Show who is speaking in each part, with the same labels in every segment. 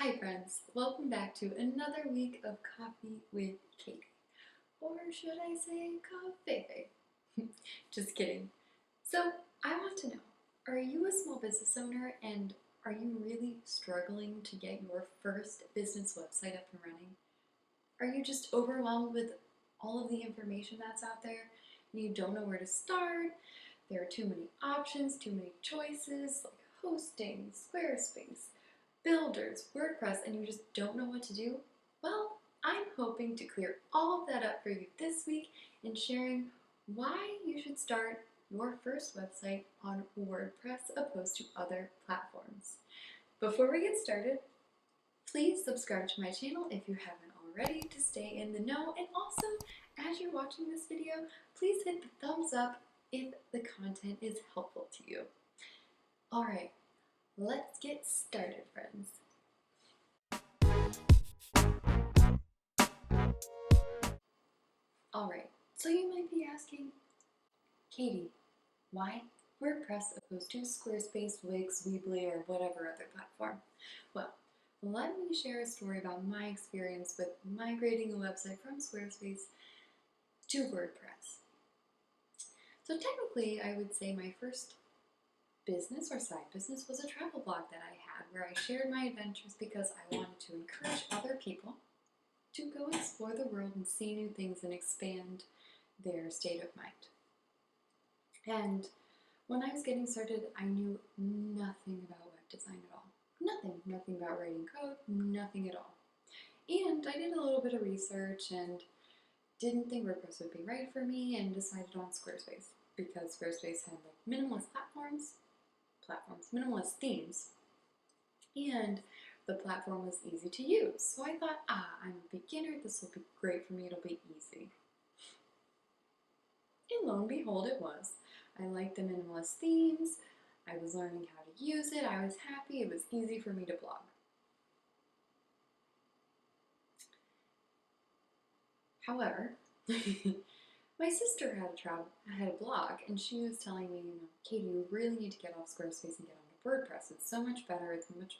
Speaker 1: Hi friends, welcome back to another week of Coffee with Katie. Or should I say coffee? Just kidding. So I want to know, are you a small business owner and are you really struggling to get your first business website up and running? Are you just overwhelmed with all of the information that's out there and you don't know where to start? There are too many options, too many choices like hosting, Squarespace, builders, WordPress, and you just don't know what to do? Well, I'm hoping to clear all of that up for you this week in sharing why you should start your first website on WordPress opposed to other platforms. Before we get started, please subscribe to my channel if you haven't already to stay in the know, and also as you're watching this video, please hit the thumbs up if the content is helpful to you. Alright, let's get started, friends. Alright, so you might be asking, Katie, why WordPress opposed to Squarespace, Wix, Weebly, or whatever other platform? Well, let me share a story about my experience with migrating a website from Squarespace to WordPress. So technically, I would say my first business or side business was a travel blog that I had where I shared my adventures because I wanted to encourage other people to go explore the world and see new things and expand their state of mind. And when I was getting started, I knew nothing about web design at all. Nothing about writing code, nothing at all. And I did a little bit of research and didn't think WordPress would be right for me and decided on Squarespace because Squarespace had like minimalist minimalist themes, and the platform was easy to use. So I thought, I'm a beginner, this will be great for me, it'll be easy. And lo and behold, it was. I liked the minimalist themes, I was learning how to use it, I was happy, it was easy for me to blog. However, my sister had a blog, and she was telling me, Katie, you really need to get off Squarespace and get onto WordPress. It's so much better. It's much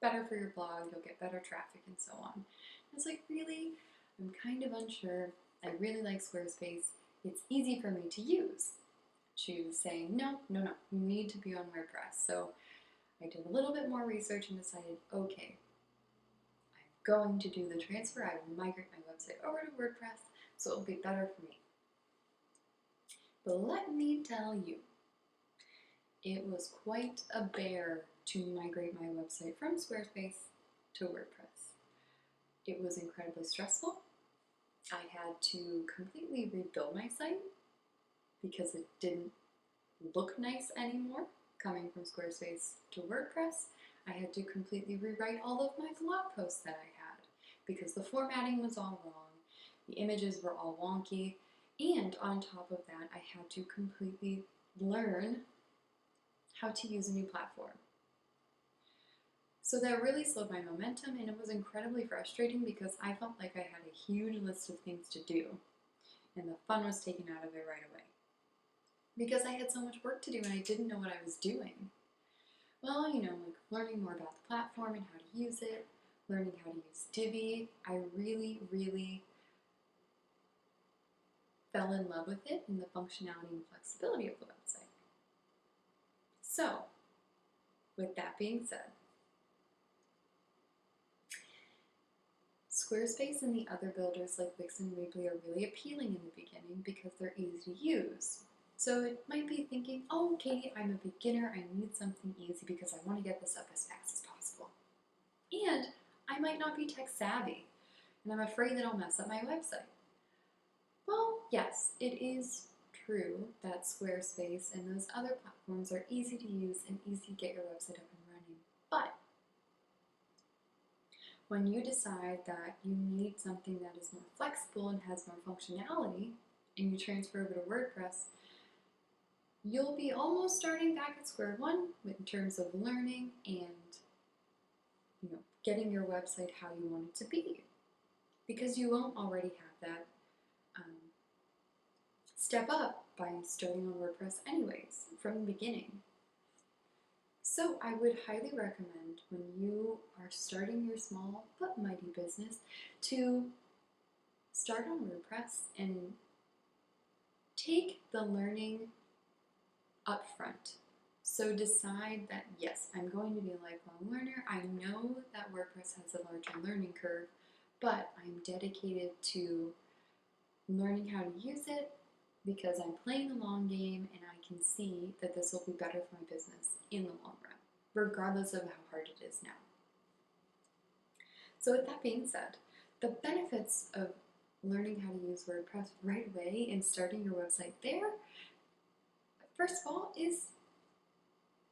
Speaker 1: better for your blog. You'll get better traffic and so on. I was like, really? I'm kind of unsure. I really like Squarespace. It's easy for me to use. She was saying, no, you need to be on WordPress. So I did a little bit more research and decided, okay, I'm going to do the transfer. I will migrate my website over to WordPress so it will be better for me. But let me tell you, it was quite a bear to migrate my website from Squarespace to WordPress. It was incredibly stressful. I had to completely rebuild my site because it didn't look nice anymore coming from Squarespace to WordPress. I had to completely rewrite all of my blog posts that I had because the formatting was all wrong, the images were all wonky, and on top of that, I had to completely learn how to use a new platform. So that really slowed my momentum, and it was incredibly frustrating because I felt like I had a huge list of things to do, and the fun was taken out of it right away. Because I had so much work to do and I didn't know what I was doing. Well, like learning more about the platform and how to use it, learning how to use Divi, I really fell in love with it and the functionality and flexibility of the website. So, with that being said, Squarespace and the other builders like Wix and Weebly are really appealing in the beginning because they're easy to use. So it might be thinking, oh, Katie, I'm a beginner, I need something easy because I want to get this up as fast as possible. And I might not be tech savvy, and I'm afraid that I'll mess up my website. Well, yes, it is true that Squarespace and those other platforms are easy to use and easy to get your website up and running. But when you decide that you need something that is more flexible and has more functionality, and you transfer over to WordPress, you'll be almost starting back at square one in terms of learning and getting your website how you want it to be, because you won't already have that step up by starting on WordPress anyways from the beginning. So I would highly recommend when you are starting your small but mighty business to start on WordPress and take the learning up front. So decide that, yes, I'm going to be a lifelong learner. I know that WordPress has a larger learning curve, but I'm dedicated to learning how to use it because I'm playing the long game and I can see that this will be better for my business in the long run, regardless of how hard it is now. So with that being said, the benefits of learning how to use WordPress right away and starting your website there, first of all, is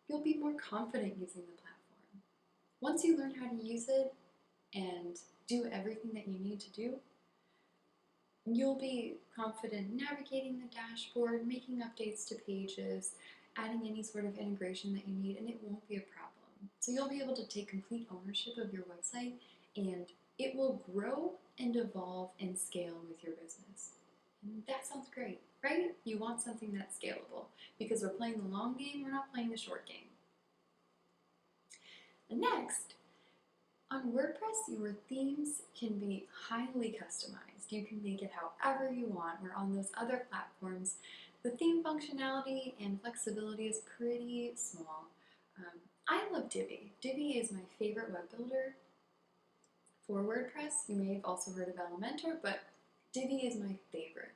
Speaker 1: you'll be more confident using the platform. Once you learn how to use it and do everything that you need to do, you'll be confident navigating the dashboard, making updates to pages, adding any sort of integration that you need, and it won't be a problem. So you'll be able to take complete ownership of your website, and it will grow and evolve and scale with your business. And that sounds great, right? You want something that's scalable because we're playing the long game, we're not playing the short game. And next, on WordPress, your themes can be highly customized. You can make it however you want, where on those other platforms, the theme functionality and flexibility is pretty small. I love Divi. Divi is my favorite web builder for WordPress. You may have also heard of Elementor, but Divi is my favorite.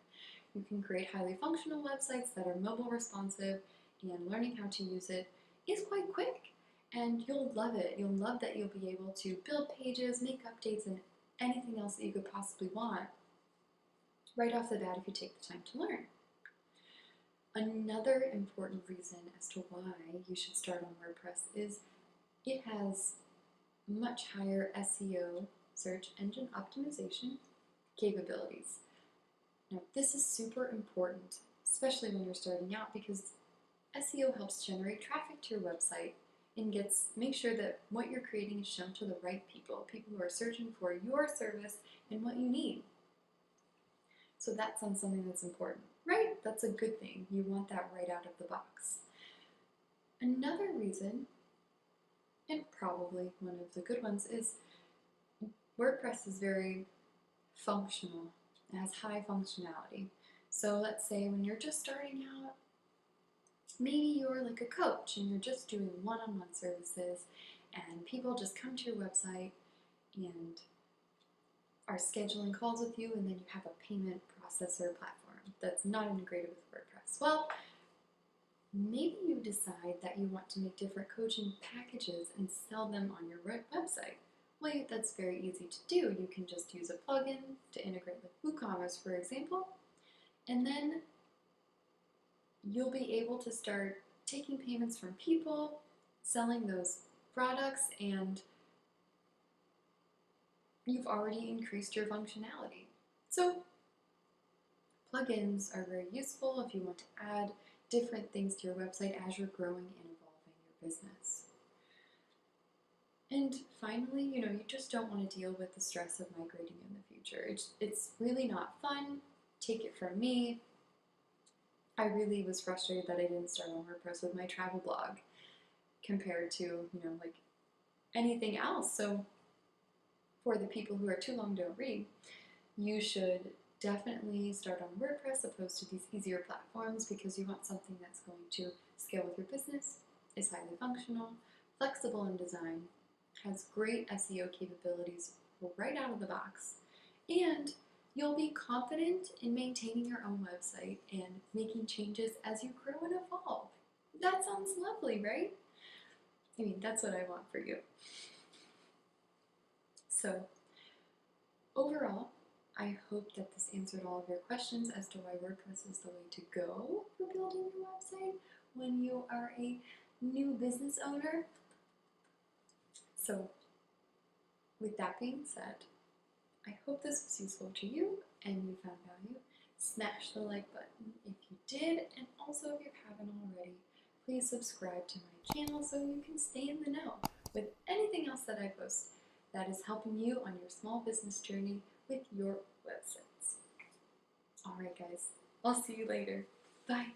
Speaker 1: You can create highly functional websites that are mobile responsive, and learning how to use it is quite quick. And you'll love it. You'll love that you'll be able to build pages, make updates, and anything else that you could possibly want right off the bat if you take the time to learn. Another important reason as to why you should start on WordPress is it has much higher SEO, search engine optimization, capabilities. Now, this is super important, especially when you're starting out, because SEO helps generate traffic to your website and make sure that what you're creating is shown to the right people who are searching for your service and what you need. So that's something that's important, right? That's a good thing. You want that right out of the box. Another reason, and probably one of the good ones, is WordPress is very functional. It has high functionality. So let's say when you're just starting out, maybe you're like a coach and you're just doing one-on-one services and people just come to your website and are scheduling calls with you, and then you have a payment processor platform that's not integrated with WordPress. Well, maybe you decide that you want to make different coaching packages and sell them on your website. Well, that's very easy to do. You can just use a plugin to integrate with WooCommerce, for example, and then you'll be able to start taking payments from people, selling those products, and you've already increased your functionality. So plugins are very useful if you want to add different things to your website as you're growing and evolving your business. And finally, you just don't want to deal with the stress of migrating in the future. It's really not fun. Take it from me. I really was frustrated that I didn't start on WordPress with my travel blog compared to, like anything else. So for the people who are too long don't read, you should definitely start on WordPress opposed to these easier platforms because you want something that's going to scale with your business, is highly functional, flexible in design, has great SEO capabilities right out of the box, and you'll be confident in maintaining your own website and making changes as you grow and evolve. That sounds lovely, right? I mean, that's what I want for you. So, overall, I hope that this answered all of your questions as to why WordPress is the way to go for building your website when you are a new business owner. So, with that being said, I hope this was useful to you and you found value. Smash the like button if you did, and also if you haven't already, please subscribe to my channel so you can stay in the know with anything else that I post that is helping you on your small business journey with your websites. Alright guys, I'll see you later. Bye!